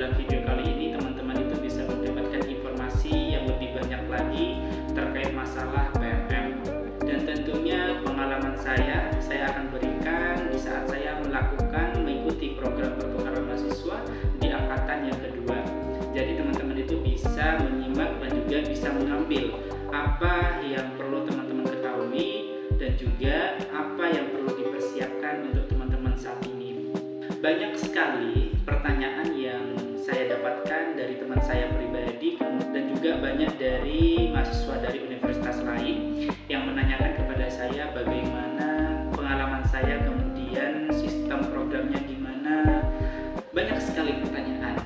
dalam video kali ini teman-teman itu bisa mendapatkan informasi yang lebih banyak lagi terkait masalah PMM. Dan tentunya pengalaman saya akan berikan di saat saya mengikuti program pertukaran mahasiswa di angkatan yang kedua. Jadi teman-teman itu bisa menyimak dan juga bisa mengambil apa yang perlu teman-teman ketahui dan juga apa yang perlu dipersiapkan untuk teman-teman saat ini. Banyak sekali pertanyaan yang saya dapatkan dari teman saya pribadi dan juga banyak dari mahasiswa dari universitas lain yang menanyakan kepada saya bagaimana pengalaman saya, kemudian sistem programnya gimana. Banyak sekali pertanyaan.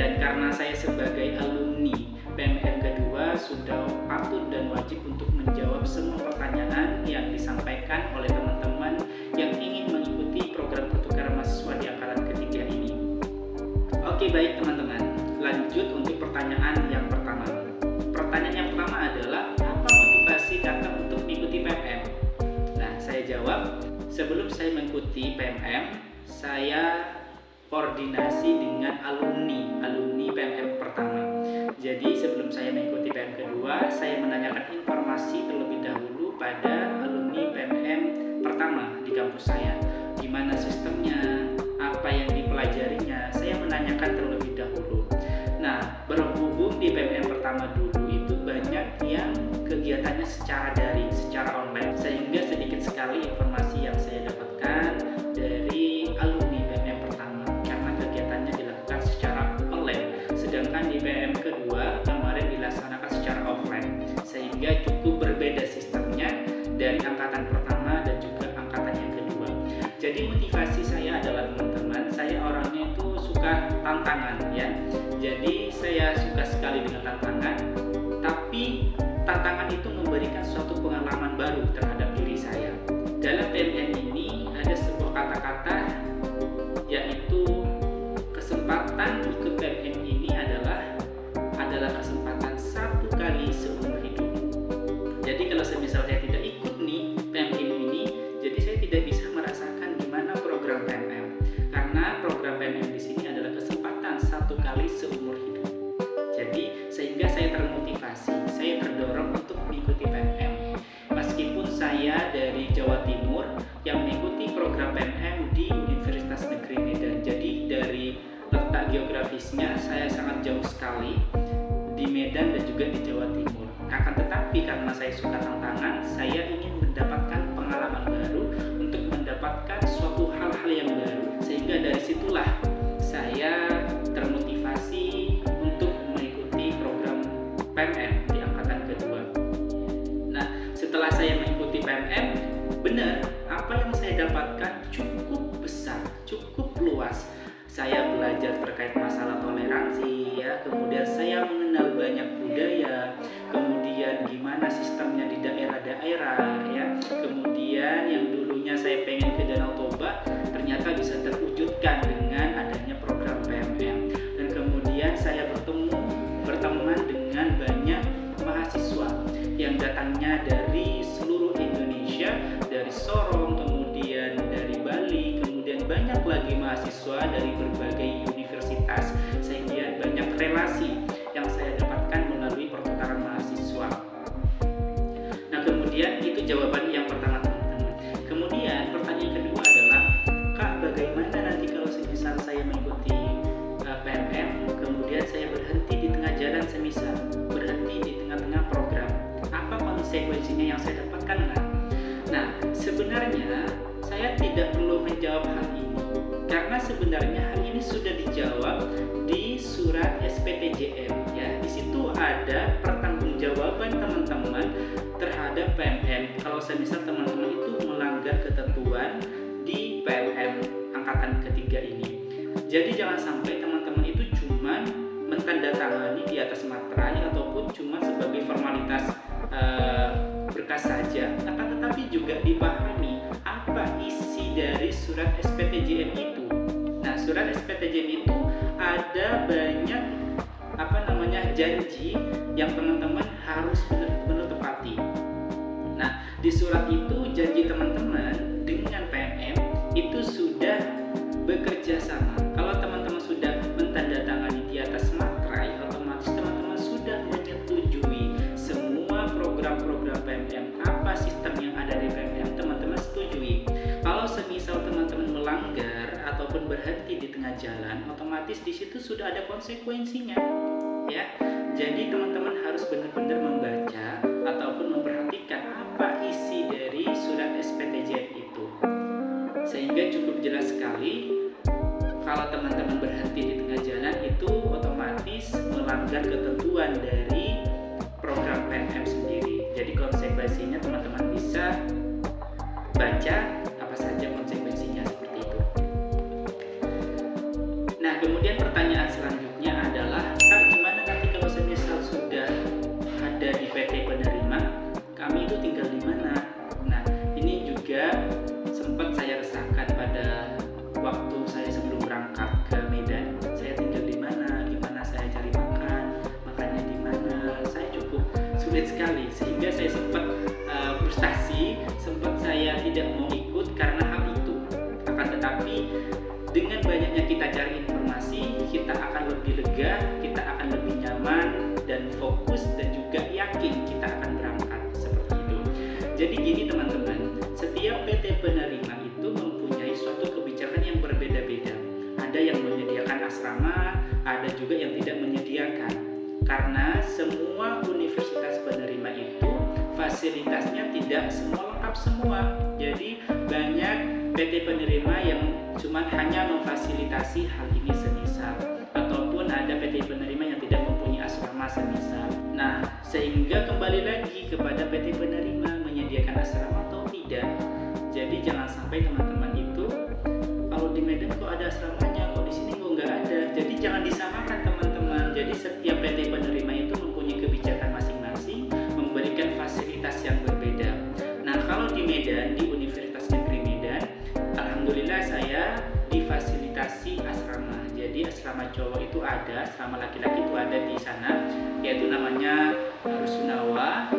Dan karena saya sebagai alumni PMM kedua sudah patut dan wajib untuk menjawab semua pertanyaan yang disampaikan oleh teman-teman yang ingin mengikuti program pertukaran mahasiswa di angkatan ketiga ini. Oke, baik teman-teman, lanjut untuk pertanyaan yang pertama. Pertanyaan yang pertama adalah apa motivasi kakak untuk mengikuti PMM? Nah, saya jawab, sebelum saya mengikuti PMM, saya koordinasi dengan alumni PMM pertama. Jadi sebelum saya mengikuti PMM kedua, saya menanyakan informasi terlebih dahulu pada alumni PMM pertama di kampus saya. Gimana sistemnya, apa yang dipelajarinya, saya menanyakan terlebih dahulu. Nah, berhubung di PMM pertama dulu itu banyak yang kegiatannya secara daring, secara online, sehingga sedikit sekali informasi yang saya dapatkan dari alumni PMM pertama karena kegiatannya dilakukan secara online, sedangkan di PMM kedua kemarin dilaksanakan secara offline, sehingga cukup berbeda sistemnya dari angkatan pertama dan juga angkatan yang kedua. Jadi motivasi saya adalah teman-teman, saya orangnya itu suka tantangan ya. Jadi saya suka sekali dengan tantangan, tapi tantangan itu memberikan suatu pengalaman baru terhadap diri saya. Dalam PMM ini ada sebuah kata-kata yaitu kesempatan ikut PMM ini adalah kesempatan satu kali seumur hidup. Jadi kalau semisal saya tidak ikut nih PMM ini, jadi saya tidak bisa merasakan gimana program PMM. Karena program PMM di sini adalah kesempatan satu kali seumur hidup. Jadi sehingga saya termotivasi, saya terdorong untuk mengikuti PMM. Meskipun saya dari Jawa Timur yang mengikuti program PMM di Universitas Negeri Medan. Jadi dari letak geografisnya saya sangat jauh sekali di Medan dan juga di Jawa Timur. Akan tetapi karena saya suka tantangan, saya ingin mendapatkan pengalaman baru untuk mendapatkan suatu hal-hal yang baru. Sehingga dari situlah saya termotivasi untuk mengikuti program PMM di angkatan kedua. Nah, setelah saya mengikuti PMM, benar apa yang saya dapatkan cukup besar, cukup luas. Saya belajar terkait masalah toleransi ya, kemudian saya mengenal banyak budaya, kemudian gimana sistemnya di daerah-daerah ya, kemudian yang dulunya saya pengen ke Danau Toba ternyata bisa terwujudkan dengan adanya program PMM. Dan kemudian saya berteman dengan banyak mahasiswa yang datangnya dari seluruh Indonesia, dari Sorong, kemudian dari Bali, kemudian banyak lagi mahasiswa dari berbagai universitas, sehingga banyak relasi yang saya dapatkan melalui pertukaran mahasiswa. Nah, kemudian itu jawaban yang pertama teman-teman. Kemudian pertanyaan kedua adalah, Kak, bagaimana nanti kalau semisal saya mengikuti PMM, kemudian saya berhenti di tengah jalan, semisal berhenti di tengah-tengah program, apa konsekuensinya yang saya dapatkan? Nah, sebenarnya saya tidak perlu menjawab hal ini karena sebenarnya hal ini sudah dijawab di surat SPTJM ya. Di situ ada pertanggungjawaban teman-teman terhadap PMM kalau semisal teman-teman itu melanggar ketentuan di PMM angkatan ketiga ini. Jadi jangan sampai teman-teman itu cuma mentandatangani di atas materai ataupun cuma sebagai formalitas berkas saja, akan tetapi juga dipahami apa isi dari surat SPTJM itu. Nah, surat SPTJM itu ada banyak janji yang teman-teman harus benar-benar tepati. Nah, di surat itu janji teman-teman dengan PMM itu sudah bekerja sama. Kalau teman-teman sudah mentandatangani ataupun berhenti di tengah jalan, otomatis di situ sudah ada konsekuensinya, ya. Jadi teman-teman harus benar-benar membaca ataupun memperhatikan apa isi dari surat SPTJN itu, sehingga cukup jelas sekali kalau teman-teman berhenti di tengah jalan itu otomatis melanggar ketentuan dari program PNM sendiri. Jadi konsekuensinya teman-teman bisa baca apa saja konsekuensinya seperti itu. Nah, kemudian pertanyaan selanjutnya adalah, Kak, gimana nanti kalau semisal sudah ada di PT penerima, kami itu tinggal di mana? Nah, ini juga sempat saya resahkan pada waktu saya sebelum berangkat ke Medan. Saya tinggal di mana? Gimana saya cari makan? Makannya di mana? Saya cukup sulit sekali, sehingga saya sempat frustasi, sempat saya tidak mau ikut karena hal itu. Akan tetapi dengan banyaknya kita cari informasi, kita akan lebih lega, kita akan lebih nyaman dan fokus, dan juga yakin kita akan berangkat seperti itu. Jadi gini teman-teman, setiap PT penerima itu mempunyai suatu kebijakan yang berbeda-beda. Ada yang menyediakan asrama, ada juga yang tidak menyediakan. Karena semua universitas penerima itu fasilitasnya tidak semua lengkap semua. Jadi banyak PT penerima yang cuma hanya memfasilitasi hal ini semisal, ataupun ada PT penerima yang tidak mempunyai asrama semisal. Nah, sehingga kembali lagi kepada PT penerima menyediakan asrama atau tidak. Jadi jangan sampai teman-teman itu, kalau di Medan kok ada asramanya, kok di sini kok nggak ada. Jadi jangan disamakan teman-teman. Jadi setiap PT penerima itu mempunyai kebijakan masing-masing, memberikan fasilitas yang berbeda. Nah, kalau di Medan, di Universitas Negeri Medan, alhamdulillah saya difasilitasi asrama. Jadi asrama cowok itu ada, asrama laki-laki itu ada di sana, yaitu namanya Rusunawa.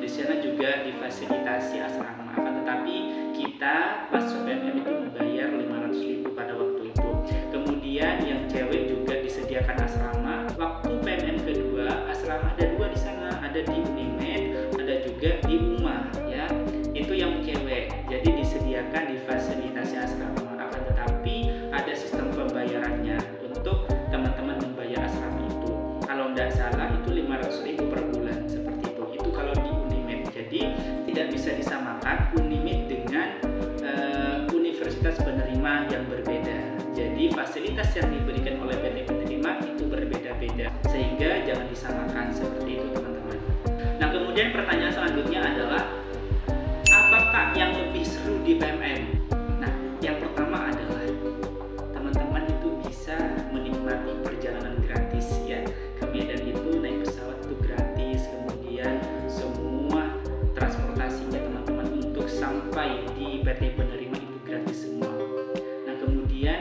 Di sana juga difasilitasi asrama. Akan tetapi kita masuk PNM itu membayar 500.000 pada waktu itu. Kemudian yang cewek juga disediakan asrama. Waktu PNM kedua, asrama ada 2 di sana, ada di Unimed, ada juga di UMA, ya. Itu yang cewek. Jadi disediakan difasilitasi asrama. Akan tetapi ada sistem pembayarannya untuk teman-teman membayar asrama itu. Kalau tidak salah itu 500.000 per bulan seperti itu. Itu kalau di Unimed. Jadi tidak bisa disamakan Unimed dengan universitas penerima yang berbeda. Jadi fasilitas yang diberikan oleh PT penerima itu berbeda-beda, sehingga jangan disamakan seperti itu teman-teman. Nah, kemudian pertanyaan selanjutnya adalah, apakah yang lebih seru di PMM? Nah, yang pertama adalah teman-teman itu bisa menikmati perjalanan gratis, ya. Ke Medan itu naik pesawat itu gratis, kemudian semua transportasinya teman-teman untuk sampai di PT penerima itu gratis semua. Nah, kemudian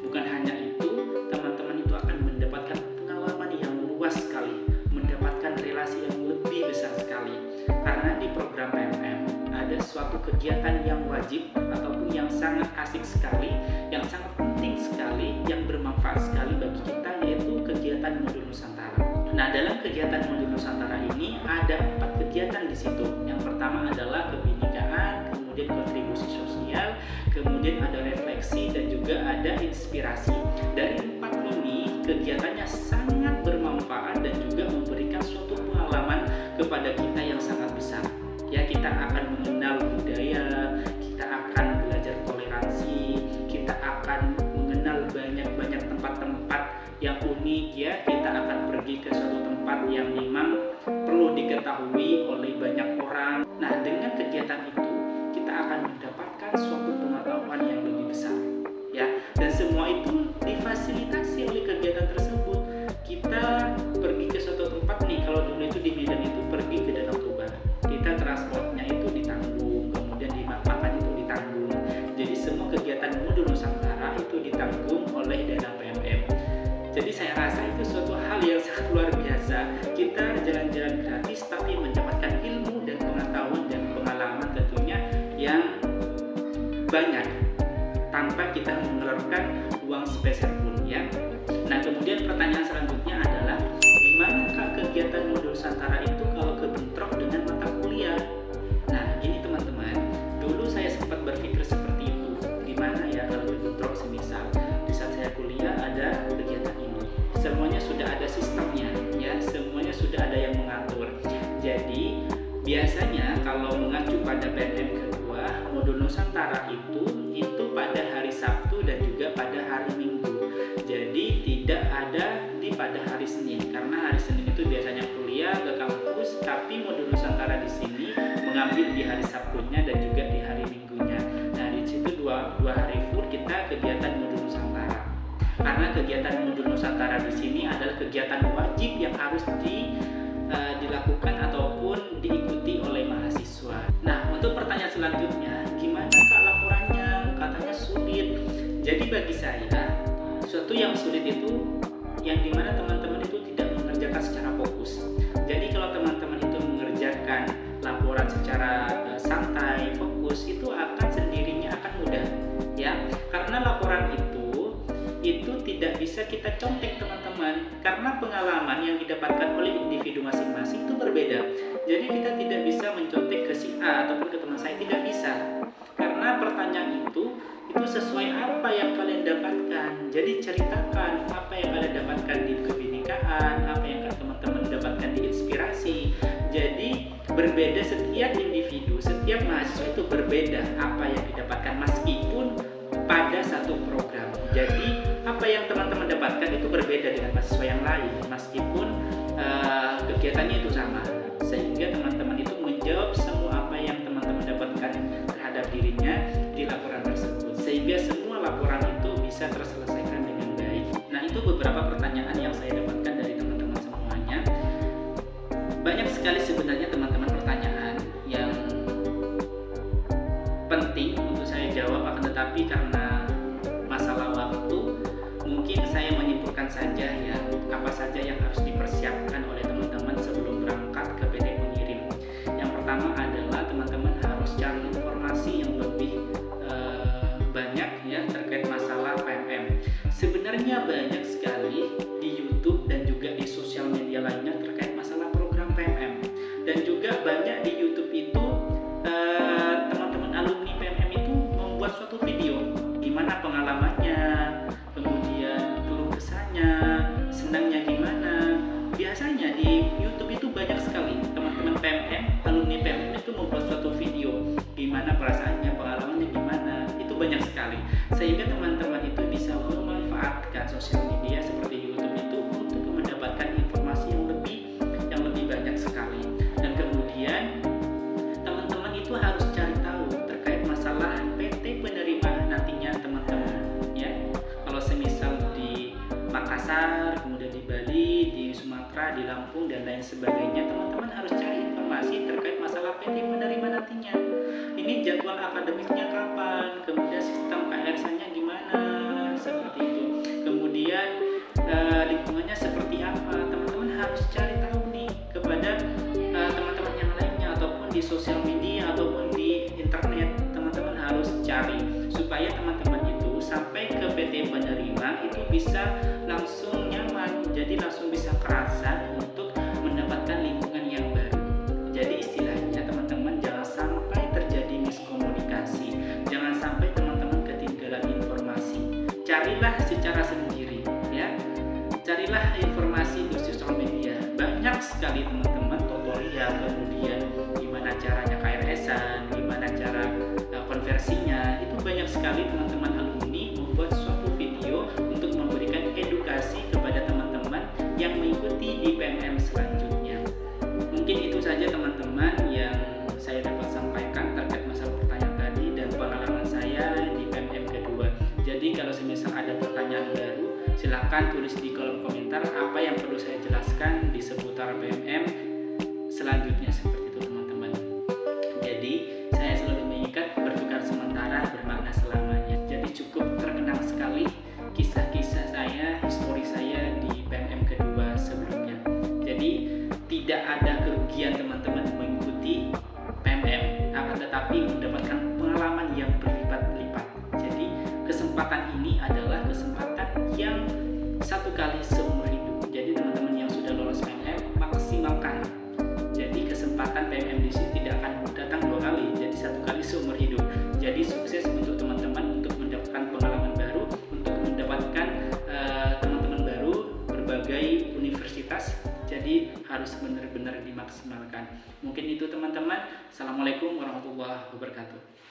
bukan hanya itu, teman-teman itu akan mendapatkan pengalaman yang luas sekali, mendapatkan relasi yang lebih besar sekali. Karena di program PMM ada suatu kegiatan yang wajib ataupun yang sangat asik sekali, yang sangat penting sekali, yang bermanfaat sekali bagi kita, yaitu kegiatan Modul Nusantara. Nah, dalam kegiatan Modul Nusantara ini ada 4 kegiatan di situ. Yang pertama adalah kebinekaan, kemudian kontribusi sosial, kemudian ada refleksi, dan juga ada inspirasi. Dari 4 ini kegiatannya sangat bermanfaat dan juga memberikan suatu pengalaman kepada kita yang sangat besar. Ya, kita akan mengenal budaya, kita akan belajar toleransi, kita akan mengenal banyak-banyak tempat-tempat yang unik, ya. Kita akan pergi ke suatu tempat yang memang perlu diketahui oleh banyak orang. Nah, dengan kegiatan itu kita akan mendapatkan suatu pengetahuan yang lebih besar, ya. Dan semua itu difasilitasi oleh kegiatan tersebut. Kita pergi ke suatu tempat nih, kalau dulu itu di Medan itu pergi ke Danau Toba, kita transportnya itu ditanggung, kemudian di makan itu ditanggung. Jadi semua kegiatan Modul Nusantara itu ditanggung oleh dana PMM. Jadi saya rasa itu suatu hal yang sangat luar biasa. Kita jalan-jalan gratis tapi mendapatkan ilmu dan pengetahuan dan pengalaman tentunya yang banyak tanpa kita mengeluarkan uang sepeser pun, ya. Nah, kemudian pertanyaan selanjutnya adalah, gimana Kak kegiatan Modul Nusantara itu kalau kebentrok dengan mata kuliah? Nah, gini teman-teman, dulu saya sempat berpikir seperti itu. Gimana ya kalau kebentrok semisal PNM kedua, modul Nusantara itu pada hari Sabtu dan juga pada hari Minggu. Jadi tidak ada pada hari Senin, karena hari Senin itu biasanya kuliah ke kampus, tapi modul Nusantara di sini mengambil di hari Sabtunya dan juga di hari Minggunya. Nah, di situ dua hari full kita kegiatan modul Nusantara. Karena kegiatan modul Nusantara di sini adalah kegiatan wajib yang harus dilakukan ataupun diikuti oleh mahasiswa. Nah, untuk pertanyaan selanjutnya, gimana Kak laporannya? Katanya sulit. Jadi bagi saya, suatu yang sulit itu yang dimana teman-teman itu tidak mengerjakan secara fokus. Jadi kalau teman-teman itu mengerjakan laporan secara santai, fokus, itu akan sendirinya akan mudah, ya. Karena laporan itu tidak bisa kita contek teman-teman, karena pengalaman yang didapatkan oleh individu masing-masing itu berbeda. Jadi kita tidak bisa mencontek ke si A ataupun ke teman saya, tidak bisa. Karena pertanyaan itu sesuai apa yang kalian dapatkan. Jadi ceritakan apa yang kalian dapatkan di kebinekaan, apa yang teman-teman dapatkan di inspirasi. Jadi berbeda, setiap individu, setiap mahasiswa itu berbeda apa yang didapatkan meskipun pada satu program. Jadi apa yang teman-teman dapatkan itu berbeda dengan mahasiswa yang lain meskipun kegiatannya itu sama. Sehingga teman-teman itu menjawab semua apa yang teman-teman dapatkan terhadap dirinya di laporan tersebut, sehingga semua laporan itu bisa terselesaikan dengan baik. Nah, itu beberapa pertanyaan yang saya dapatkan dari teman-teman semuanya. Banyak sekali sebenarnya teman-teman pertanyaan yang penting untuk saya jawab, akan tetapi karena masalah waktu mungkin saya menyimpulkan saja ya apa saja yang harus dipersiapkan oleh teman-teman sebelum berangkat ke PT Pengirim. Yang pertama adalah teman-teman harus cari informasi yang lebih banyak ya terkait masalah PMM. Sebenarnya banyak sekali di YouTube dan juga di sosial media lainnya terkait masalah program PMM, dan juga banyak di YouTube itu teman-teman alumni PMM itu membuat suatu video gimana pengalamannya, kemudian keluh kesahnya, senangnya gimana. Biasanya di YouTube itu banyak sekali teman-teman PMM, alumni PMM itu membuat suatu video gimana perasaannya, pengalamannya gimana. Itu banyak sekali, sehingga teman-teman itu bisa memanfaatkan sosial media seperti YouTube itu untuk mendapatkan informasi yang lebih banyak sekali. Dan kemudian teman-teman itu harus cari tahu terkait masalah PT penerima nantinya teman-teman ya. Kalau semisal di Makassar, kemudian di Bali, di Sumatera, di Lampung dan lain sebagainya, teman-teman harus cari informasi terkait masalah PT penerima nantinya. Ini jadwal akademiknya kapan, kemudian sistem KRS-nya gimana, seperti itu. Kemudian lingkungannya seperti apa, teman-teman harus cari tahu nih kepada teman-teman yang lainnya, ataupun di sosial media ataupun di internet. Teman-teman harus cari supaya teman-teman itu sampai ke PT penerima itu bisa langsung nyaman, jadi langsung bisa kerasa untuk mendapatkan lingkungan yang baru. Jadi istilahnya teman-teman jangan sampai terjadi miskomunikasi, jangan sampai teman-teman ketinggalan informasi. Carilah secara sendiri ya, carilah informasi di sosial media. Banyak sekali teman-teman tutorial, kemudian gimana caranya KRS-an, gimana cara konversinya. Itu banyak sekali teman-teman alumni membuat suatu video untuk memberikan edukasi kepada teman-teman yang mengikuti di PMM selanjutnya. Mungkin itu saja teman-teman yang saya dapat sampaikan terkait masalah pertanyaan tadi dan pengalaman saya di PMM kedua. Jadi kalau semisal ada pertanyaan baru, silakan tulis di kolom komentar apa yang perlu saya jelaskan di seputar PMM selanjutnya, seperti itu teman-teman. Jadi saya selalu mengikat bertukar sementara bermakna selamanya. Jadi cukup terkenang sekali kisah-kisah saya, histori saya di PMM kedua sebelumnya. Jadi tidak ada kerugian teman-teman mengikuti PMM, akan tetapi mendapatkan pengalaman yang berlipat-lipat. Jadi kesempatan ini adalah kesempatan yang satu kali seumur hidup. Jadi teman-teman yang sudah lolos PMM, maksimalkan. Jadi kesempatan PMM di sini tidak akan datang dua kali, jadi satu kali seumur hidup. Jadi sukses untuk teman-teman untuk mendapatkan pengalaman baru, untuk mendapatkan teman-teman baru berbagai universitas. Jadi jadi harus benar-benar dimaksimalkan. Mungkin itu teman-teman. Assalamualaikum warahmatullahi wabarakatuh.